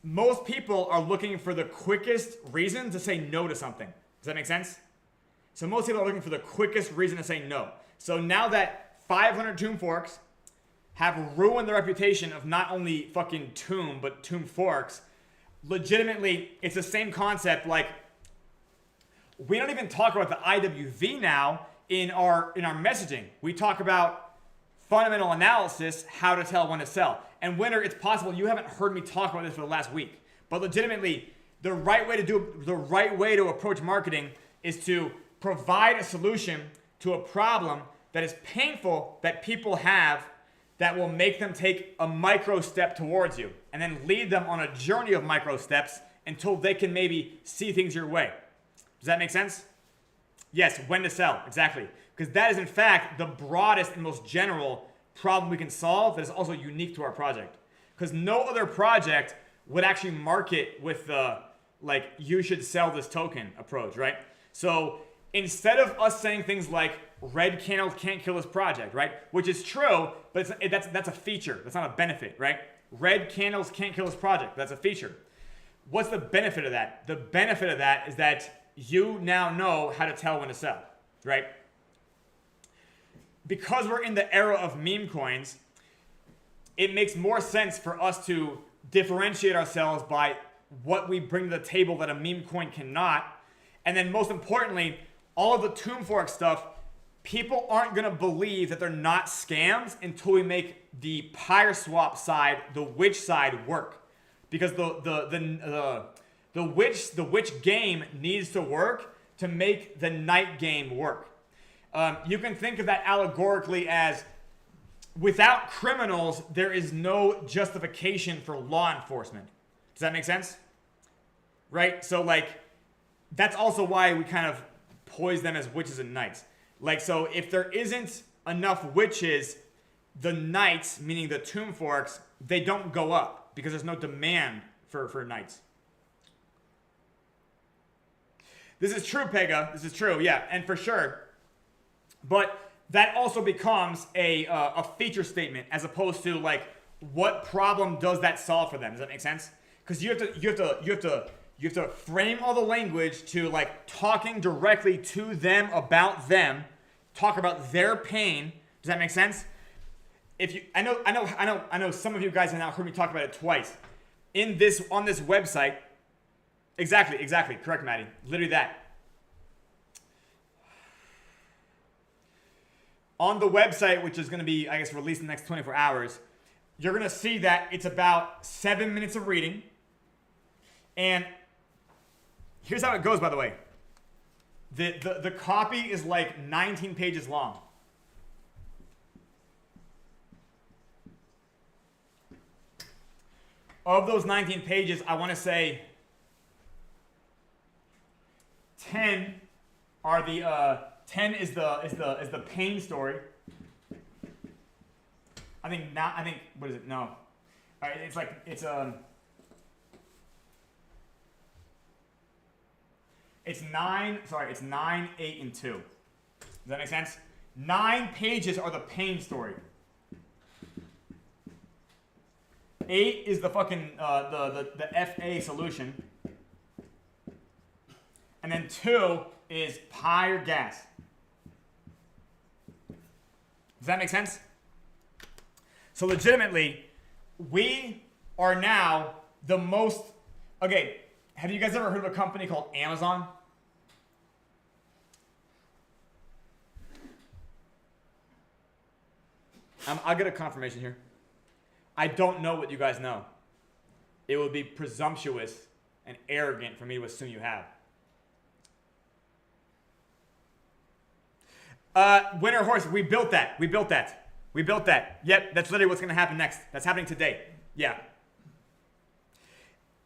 most people are looking for the quickest reason to say no to something. Does that make sense? So most people are looking for the quickest reason to say no. So now that 500 TuneForks have ruined the reputation of not only fucking Tomb, but TuneForks, legitimately, it's the same concept. Like, we don't even talk about the IWV now in our messaging. We talk about fundamental analysis, how to tell when to sell. And Winner, it's possible you haven't heard me talk about this for the last week, but legitimately, the right way to approach marketing is to provide a solution to a problem that is painful that people have, that will make them take a micro step towards you, and then lead them on a journey of micro steps until they can maybe see things your way. Does that make sense? Yes, when to sell, exactly. Because that is in fact the broadest and most general problem we can solve that is also unique to our project. Because no other project would actually market with the, like, you should sell this token approach, right? So instead of us saying things like, red candles can't kill this project, right? Which is true, but that's a feature. That's not a benefit, right? Red candles can't kill this project. That's a feature. What's the benefit of that? The benefit of that is that you now know how to tell when to sell, right? Because we're in the era of meme coins, it makes more sense for us to differentiate ourselves by what we bring to the table that a meme coin cannot. And then most importantly, all of the TuneFork stuff, people aren't going to believe that they're not scams until we make the PYRESWAP side, the witch side, work. Because the witch game needs to work to make the night game work. You can think of that allegorically as without criminals, there is no justification for law enforcement. Does that make sense? Right? So, like, that's also why we kind of poise them as witches and knights. Like, so if there isn't enough witches, the knights, meaning the tomb forks, they don't go up because there's no demand for knights. This is true, Pega. This is true, yeah, and for sure. But that also becomes a feature statement as opposed to like what problem does that solve for them? Does that make sense? Because you have to frame all the language to like talking directly to them, talk about their pain. Does that make sense? If you, I know some of you guys have now heard me talk about it twice. On this website. Exactly. Correct, Maddie. Literally that. On the website, which is going to be, I guess, released in the next 24 hours, you're going to see that it's about 7 minutes of reading. And here's how it goes, by the way. The copy is like 19 pages long. Of those 19 pages, I want to say 10 are the 10 is the pain story. I think what is it? No. All right, it's 9, 8, and 2. Does that make sense? 9 pages are the pain story. 8 is the fucking the FA solution. And then 2 is pie or gas. Does that make sense? So legitimately, we are now the most... Okay, have you guys ever heard of a company called Amazon? I'll get a confirmation here. I don't know what you guys know. It would be presumptuous and arrogant for me to assume you have. Winter Horse, we built that. Yep, that's literally what's going to happen next. That's happening today. Yeah.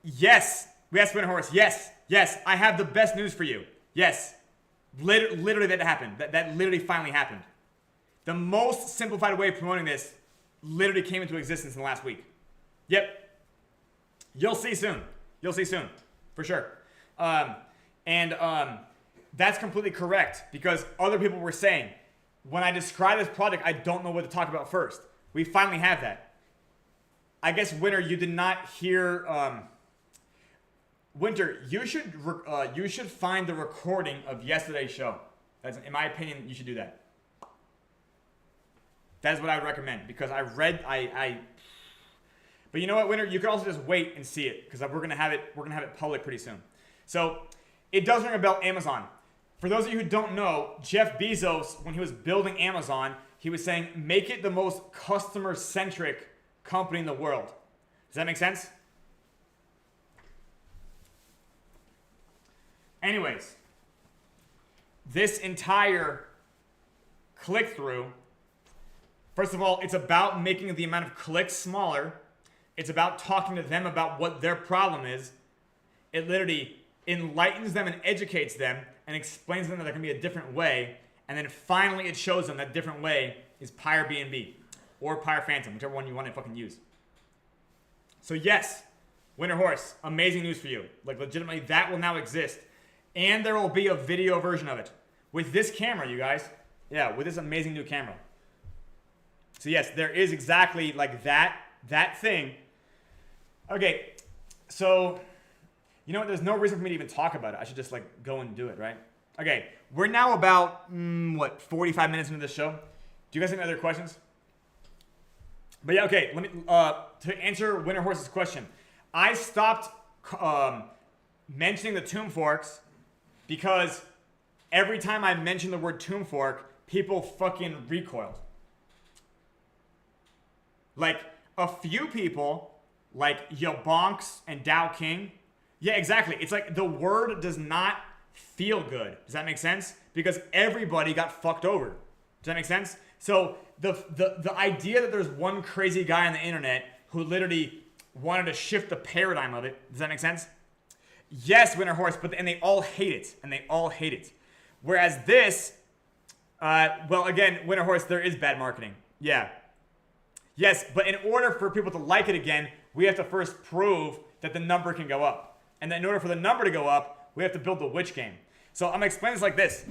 Yes, Winter Horse. Yes. I have the best news for you. Yes. Literally that happened. That literally finally happened. The most simplified way of promoting this literally came into existence in the last week. Yep. You'll see soon. For sure. That's completely correct because other people were saying, when I describe this project, I don't know what to talk about first. We finally have that. I guess, Winter, you did not hear... Winter, you should find the recording of yesterday's show. That's, in my opinion, you should do that. That is what I would recommend because But you know what, Winter? You can also just wait and see it because we're gonna have it public pretty soon. So it does ring a bell. Amazon. For those of you who don't know, Jeff Bezos, when he was building Amazon, he was saying, make it the most customer-centric company in the world. Does that make sense? Anyways, this entire click-through, first of all, it's about making the amount of clicks smaller. It's about talking to them about what their problem is. It literally enlightens them and educates them and explains to them that there can be a different way. And then finally it shows them that different way is PyreBnB or Pyre Phantom, whichever one you want to fucking use. So yes, Winter Horse, amazing news for you. Like legitimately, that will now exist. And there will be a video version of it. With this camera, you guys. Yeah, with this amazing new camera. So yes, there is exactly like that thing. Okay, so... You know what? There's no reason for me to even talk about it. I should just like go and do it, right? Okay, we're now about 45 minutes into the show. Do you guys have any other questions? But yeah, okay. Let me to answer Winter Horse's question. I stopped mentioning the tomb forks because every time I mention the word tomb fork, people fucking recoiled. Like a few people, like Yabonks and Dow King. Yeah, exactly. It's like the word does not feel good. Does that make sense? Because everybody got fucked over. Does that make sense? So the idea that there's one crazy guy on the internet who literally wanted to shift the paradigm of it, does that make sense? Yes, Winter Horse, and they all hate it. Whereas this, well, again, Winter Horse, there is bad marketing. Yeah. Yes, but in order for people to like it again, we have to first prove that the number can go up. And then in order for the number to go up, we have to build the witch game. So I'm going to explain this like this.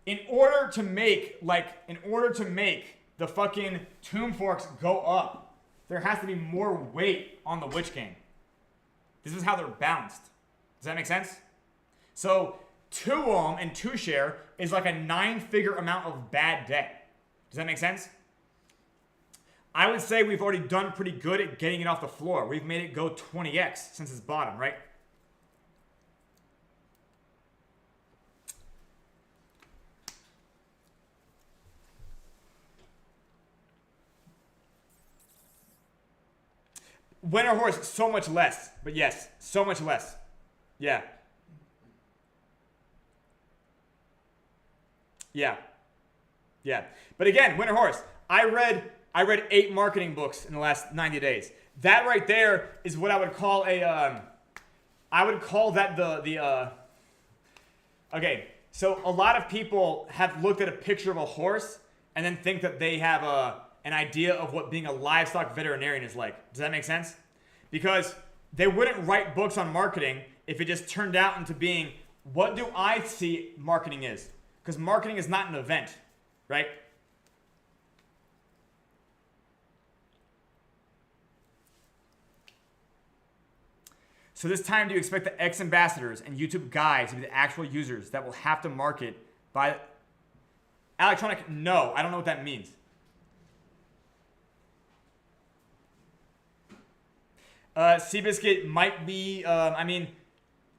In order to make the fucking tomb forks go up, there has to be more weight on the witch game. This is how they're balanced. Does that make sense? So 2 ohm and 2 share is like a 9-figure amount of bad debt. Does that make sense? I would say we've already done pretty good at getting it off the floor. We've made it go 20x since its bottom, right? Winter Horse, so much less. But yes, so much less. Yeah. Yeah. Yeah. But again, Winter Horse, I read 8 marketing books in the last 90 days. That right there is what I would call okay, so a lot of people have looked at a picture of a horse and then think that they have an idea of what being a livestock veterinarian is like. Does that make sense? Because they wouldn't write books on marketing if it just turned out into being, what do I see marketing is? Because marketing is not an event, right? So this time, do you expect the X ambassadors and YouTube guys to be the actual users that will have to market by electronic? No, I don't know what that means. Seabiscuit might be, I mean,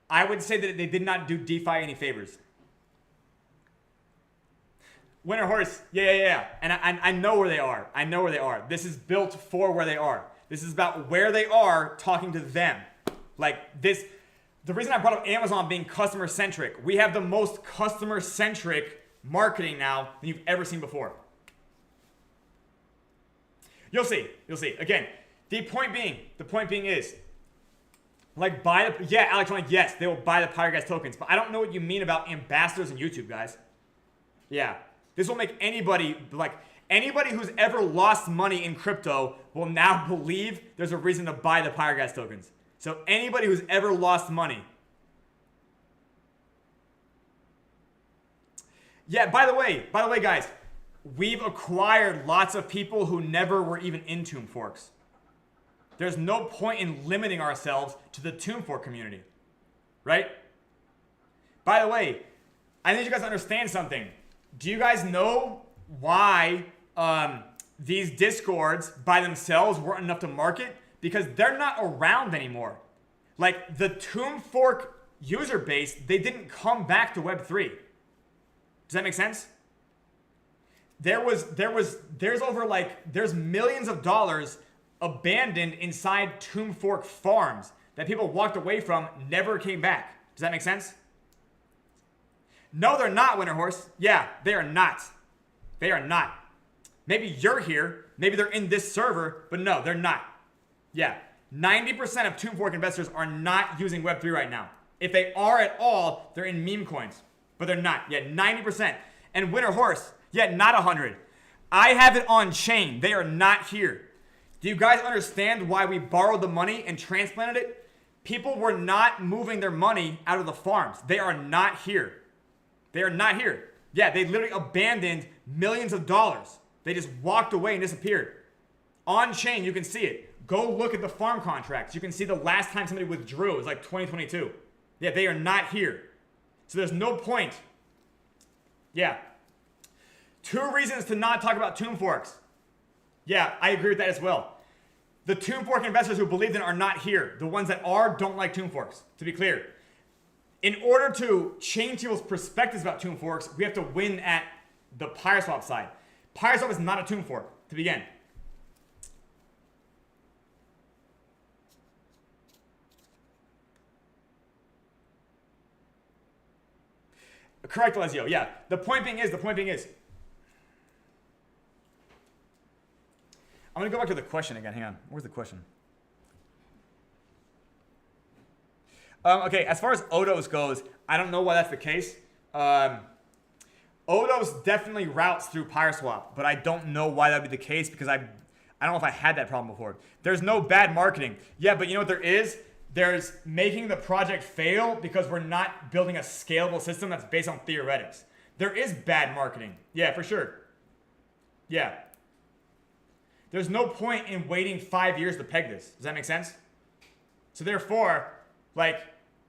I would say that they did not do DeFi any favors. Winter Horse, yeah. And I know where they are. I know where they are. This is built for where they are. This is about where they are talking to them. Like this, the reason I brought up Amazon being customer-centric, we have the most customer-centric marketing now than you've ever seen before. You'll see. Again, the point being is, like electronic, yes, they will buy the PYREGAS tokens, but I don't know what you mean about ambassadors and YouTube, guys. Yeah, this will make anybody who's ever lost money in crypto will now believe there's a reason to buy the PYREGAS tokens. So anybody who's ever lost money. Yeah, by the way, guys, we've acquired lots of people who never were even in tomb forks. There's no point in limiting ourselves to the tomb fork community, right? By the way, I need you guys to understand something. Do you guys know why these Discords by themselves weren't enough to market? Because they're not around anymore. Like the tomb fork user base, they didn't come back to Web3. Does that make sense? There's millions of dollars abandoned inside tomb fork farms that people walked away from, never came back. Does that make sense? No, they're not, Winter Horse. Yeah, they are not. They are not. Maybe you're here. Maybe they're in this server, but no, they're not. Yeah, 90% of tomb fork investors are not using Web3 right now. If they are at all, they're in meme coins, but they're not. Yeah, 90%. And Winter Horse, yeah, not 100. I have it on chain. They are not here. Do you guys understand why we borrowed the money and transplanted it? People were not moving their money out of the farms. They are not here. They are not here. Yeah, they literally abandoned millions of dollars. They just walked away and disappeared. On chain, you can see it. Go look at the farm contracts. You can see the last time somebody withdrew was like 2022. Yeah, they are not here. So there's no point. Yeah. 2 reasons to not talk about tomb forks. Yeah, I agree with that as well. The tomb fork investors who believe in it are not here. The ones that are don't like tomb forks, to be clear. In order to change people's perspectives about tomb forks, we have to win at the PYRESWAP side. PYRESWAP is not a tomb fork, to begin. Correct, Lesio. Yeah. The point being is. I'm gonna go back to the question again. Hang on. Where's the question? Okay. As far as Odos goes, I don't know why that's the case. Odos definitely routes through PYRESWAP, but I don't know why that would be the case because I don't know if I had that problem before. There's no bad marketing. Yeah, but you know what there is? There's making the project fail because we're not building a scalable system that's based on theoretics. There is bad marketing. Yeah, for sure. Yeah. There's no point in waiting 5 years to peg this. Does that make sense? So therefore, like,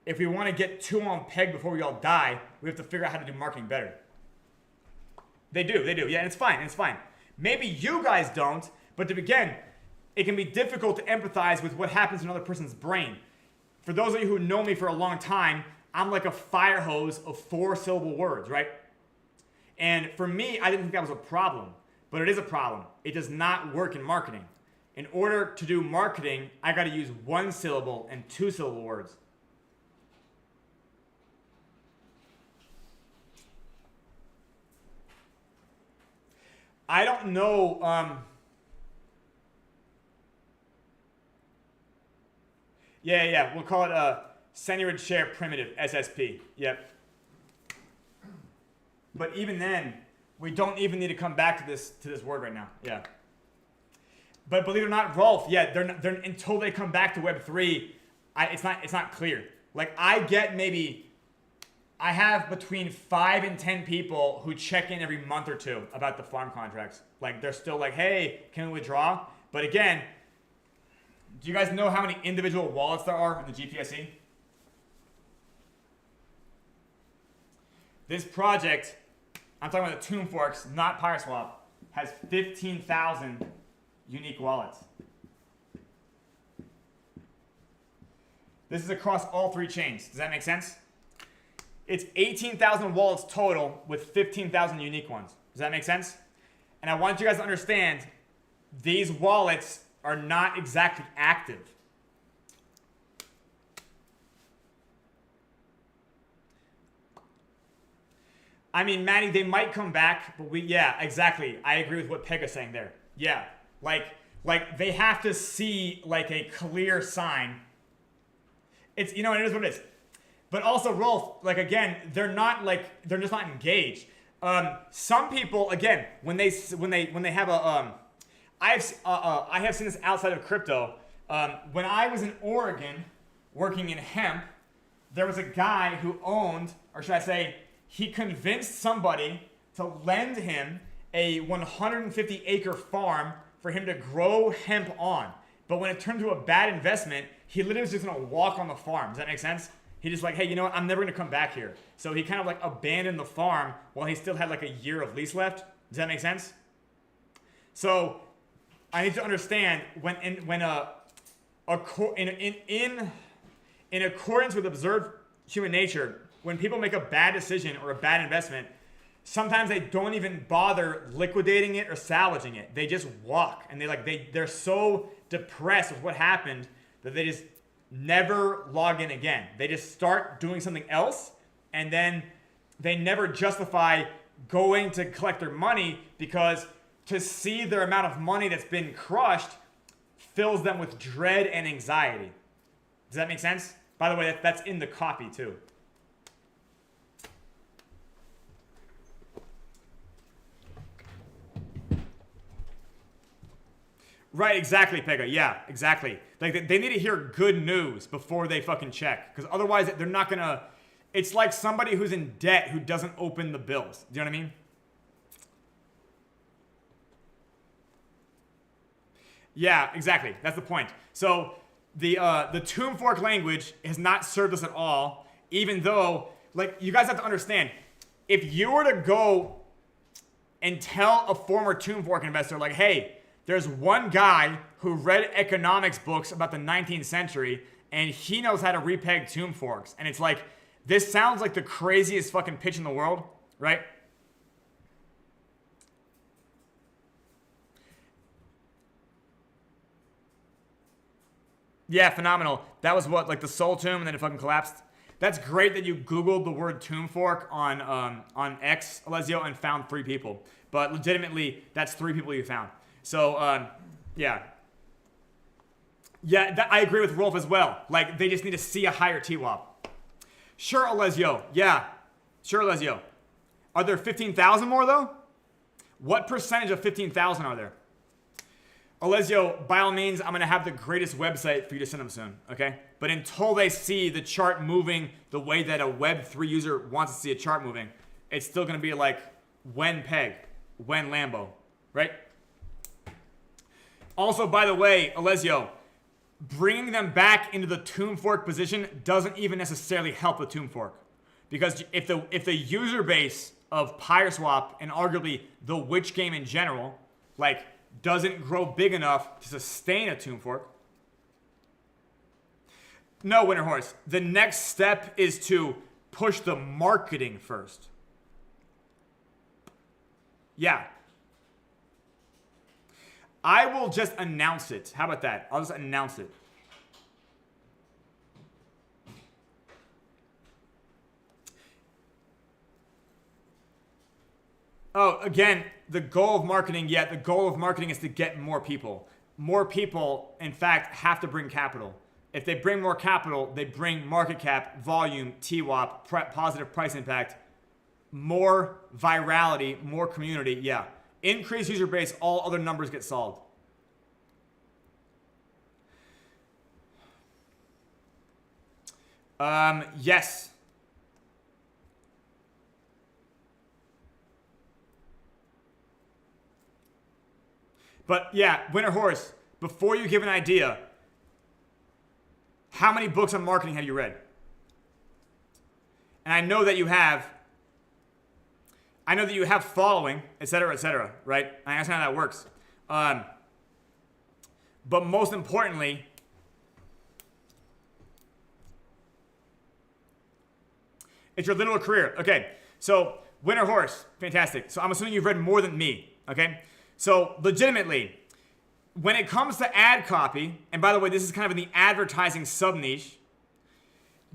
if we want to get 2 on peg before we all die, we have to figure out how to do marketing better. They do. Yeah, and it's fine. Maybe you guys don't, but again, it can be difficult to empathize with what happens in another person's brain. For those of you who know me for a long time, I'm like a fire hose of 4-syllable words, right? And for me, I didn't think that was a problem, but it is a problem. It does not work in marketing. In order to do marketing, I got to use 1-syllable and 2-syllable words. I don't know. Yeah. We'll call it a Senuid Share Primitive, SSP. Yep. But even then, we don't even need to come back to this word right now. Yeah. But believe it or not, Rolf, yeah, they're until they come back to Web3, it's not clear. Like I have between 5 and 10 people who check in every month or two about the farm contracts. Like they're still like, hey, can we withdraw? But again, do you guys know how many individual wallets there are in the GPSE? This project, I'm talking about the Tomb Forks, not PYRESWAP, has 15,000 unique wallets. This is across all 3 chains. Does that make sense? It's 18,000 wallets total with 15,000 unique ones. Does that make sense? And I want you guys to understand, these wallets are not exactly active. I mean, Manny, they might come back, but yeah, exactly. I agree with what Pega's saying there. Yeah, like they have to see like a clear sign. It's, you know, it is what it is. But also, Rolf, like again, they're just not engaged. Some people, again, when they have a, I have seen this outside of crypto. When I was in Oregon working in hemp, there was a guy who owned, or should I say, he convinced somebody to lend him a 150-acre farm for him to grow hemp on. But when it turned to a bad investment, he literally was just gonna walk on the farm. Does that make sense? He just like, hey, you know what? I'm never gonna come baback here. So he kind of like abandoned the farm while he still had like a year of lease left. Does that make sense? So I need to understand in accordance with observed human nature, when people make a bad decision or a bad investment, sometimes they don't even bother liquidating it or salvaging it. They just walk, and they're so depressed with what happened that they just never log in again. They just start doing something else, and then they never justify going to collect their money, because to see their amount of money that's been crushed fills them with dread and anxiety. Does that make sense? By the way, that's in the copy too. Right, exactly, Pega. Yeah, exactly. Like they need to hear good news before they fucking check, because otherwise they're not gonna. It's like somebody who's in debt who doesn't open the bills. Do you know what I mean? Yeah, exactly. That's the point. So the Tomb Fork language has not served us at all, even though, like, you guys have to understand, if you were to go and tell a former Tomb Fork investor, like, hey, there's one guy who read economics books about the 19th century, and he knows how to repeg Tomb Forks. And it's like, this sounds like the craziest fucking pitch in the world, right? Yeah, phenomenal. That was what, like the Soul Tomb, and then it fucking collapsed? That's great that you Googled the word tomb fork on X, Alessio, and found 3 people. But legitimately, that's 3 people you found. So, yeah. Yeah, I agree with Rolf as well. Like, they just need to see a higher TWAP. Sure, Alessio. Yeah. Sure, Alessio. Are there 15,000 more, though? What percentage of 15,000 are there? Alessio, by all means, I'm going to have the greatest website for you to send them soon, okay? But until they see the chart moving the way that a Web3 user wants to see a chart moving, it's still going to be like when Peg, when Lambo, right? Also, by the way, Alessio, bringing them back into the tomb fork position doesn't even necessarily help the tomb fork. Because if the user base of PYRESWAP and arguably the witch game in general, like, doesn't grow big enough to sustain a tomb fork. No, Winter Horse. The next step is to push the marketing first. Yeah. I will just announce it. How about that? I'll just announce it. Oh, again, the goal of marketing, the goal of marketing is to get more people. More people, in fact, have to bring capital. If they bring more capital, they bring market cap, volume, TWAP, positive price impact, more virality, more community, yeah. Increase user base, all other numbers get solved. Yes. But yeah, Winter Horse, before you give an idea, how many books on marketing have you read? And I know that you have. I know that you have following, etc., right? I understand how that works. But most importantly, it's your literal career. Okay, so Winter Horse, fantastic. So I'm assuming you've read more than me, okay? So legitimately, when it comes to ad copy, and by the way, this is kind of in the advertising sub-niche,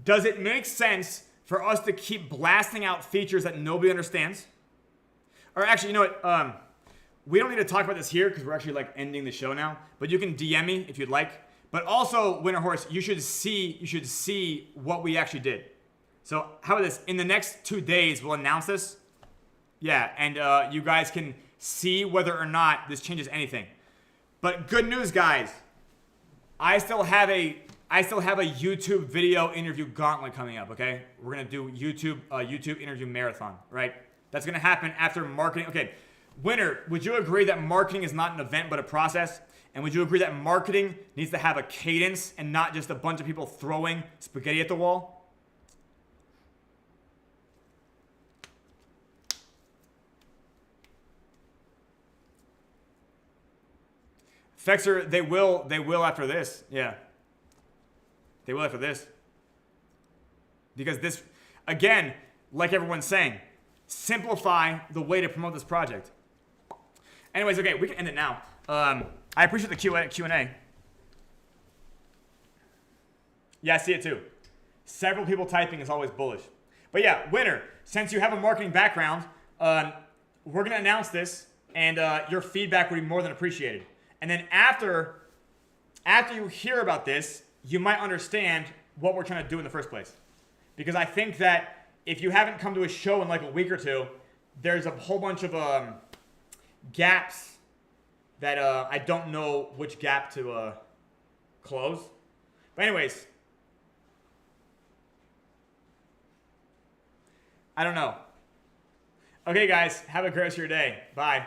does it make sense for us to keep blasting out features that nobody understands? Or actually, you know what? We don't need to talk about this here because we're actually like ending the show now. But you can DM me if you'd like. But also, Winter Horse, you should see what we actually did. So how about this? In the next 2 days, we'll announce this. Yeah, and you guys can see whether or not this changes anything. But good news, guys. I still have a YouTube video interview gauntlet coming up, okay? We're going to do YouTube interview marathon, right? That's going to happen after marketing. Okay, Winter, would you agree that marketing is not an event but a process? And would you agree that marketing needs to have a cadence and not just a bunch of people throwing spaghetti at the wall? Fexer, they will after this. Yeah. They will after this. Because this, again, like everyone's saying, simplify the way to promote this project. Anyways, okay, we can end it now. I appreciate the Q&A. Yeah, I see it too. Several people typing is always bullish. But yeah, Winter, since you have a marketing background, we're going to announce this, and your feedback would be more than appreciated. And then after you hear about this, you might understand what we're trying to do in the first place. Because I think that if you haven't come to a show in like a week or two, there's a whole bunch of gaps that I don't know which gap to close. But anyways, I don't know. Okay, guys, have a great rest of your day. Bye.